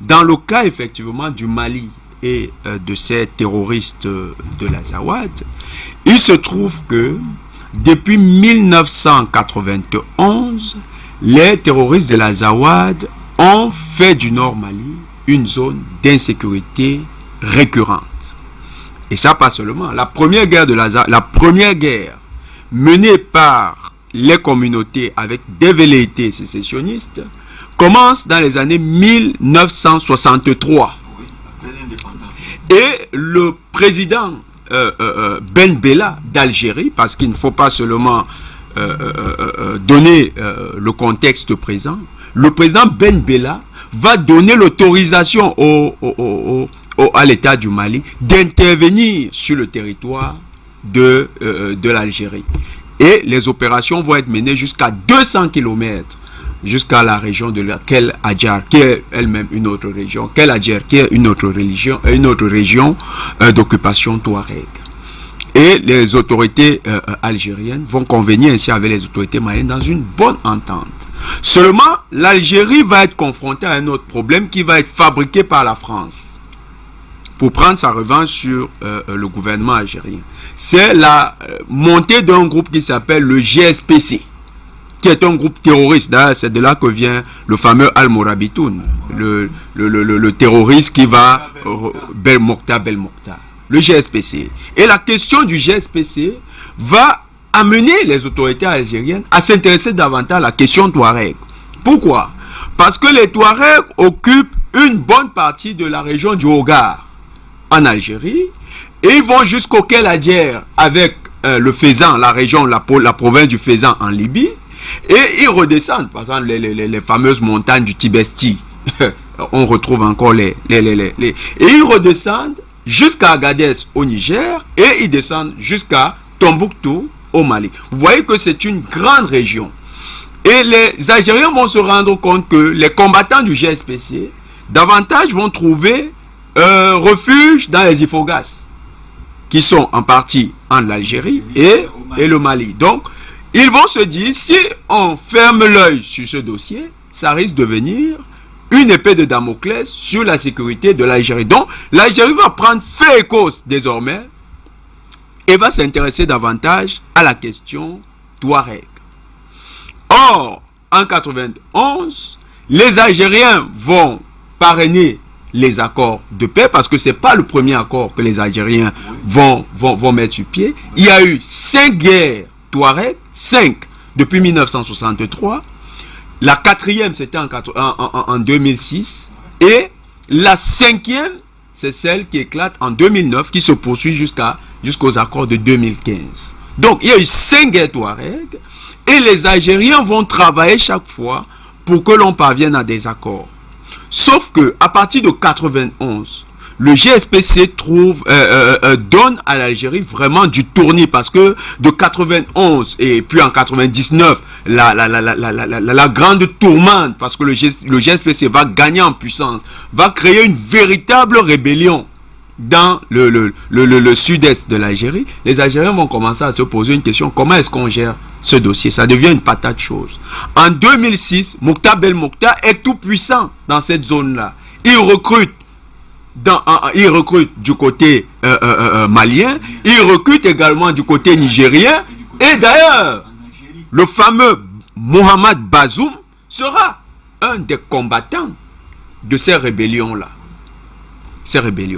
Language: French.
Dans le cas effectivement du Mali et de ces terroristes de l'Azawad, il se trouve que depuis 1991, les terroristes de l'Azawad ont fait du Nord Mali une zone d'insécurité récurrente. Et ça pas seulement. La première guerre menée par les communautés avec des velléités sécessionnistes commence dans les années 1963. Et le président Ben Bella d'Algérie, parce qu'il ne faut pas seulement donner le contexte présent, le président Ben Bella va donner l'autorisation à l'État du Mali d'intervenir sur le territoire de l'Algérie. Et les opérations vont être menées jusqu'à 200 km jusqu'à la région de Kel Adjar, qui est elle-même une autre région, Kel Adjar, qui est une autre région d'occupation touareg. Et les autorités algériennes vont convenir ainsi avec les autorités maliennes dans une bonne entente. Seulement, l'Algérie va être confrontée à un autre problème qui va être fabriqué par la France pour prendre sa revanche sur le gouvernement algérien. C'est la montée d'un groupe qui s'appelle le GSPC, qui est un groupe terroriste. C'est de là que vient le fameux Al-Morabitoun, le terroriste qui va Belmokhtar, le GSPC. Et la question du GSPC va amener les autorités algériennes à s'intéresser davantage à la question touareg. Pourquoi? Parce que les Touaregs occupent une bonne partie de la région du Hogar en Algérie, et ils vont jusqu'au Kel Adjer avec le Fezzan, la province du Fezzan en Libye, et ils redescendent, par exemple les fameuses montagnes du Tibesti, on retrouve encore et ils redescendent jusqu'à Agadez au Niger, et ils descendent jusqu'à Tombouctou au Mali. Vous voyez que c'est une grande région. Et les Algériens vont se rendre compte que les combattants du GSPC, davantage vont trouver refuge dans les Ifogas, qui sont en partie en Algérie et le Mali. Donc, ils vont se dire, si on ferme l'œil sur ce dossier, ça risque de devenir une épée de Damoclès sur la sécurité de l'Algérie. Donc, l'Algérie va prendre fait et cause désormais et va s'intéresser davantage à la question touareg. Or, en 1991, les Algériens vont parrainer les accords de paix, parce que ce n'est pas le premier accord que les Algériens vont mettre sur pied. Il y a eu 5 guerres touareg, 5 depuis 1963. La 4e, c'était en 2006. Et la 5e, c'est celle qui éclate en 2009, qui se poursuit jusqu'aux accords de 2015. Donc, il y a eu 5 guerres touareg, et les Algériens vont travailler chaque fois pour que l'on parvienne à des accords. Sauf que à partir de 91, le GSPC donne à l'Algérie vraiment du tournis, parce que de 91 et puis en 99, la grande tourmente, parce que le GSPC va gagner en puissance, va créer une véritable rébellion dans le sud-est de l'Algérie. Les Algériens vont commencer à se poser une question: comment est-ce qu'on gère ce dossier? Ça devient une patate chaude. En 2006, Mokhtar Belmokhtar est tout puissant dans cette zone-là. Il recrute du côté malien, il recrute également du côté nigérien, et d'ailleurs, le fameux Mohamed Bazoum sera un des combattants de ces rébellions-là. Ces rébellions.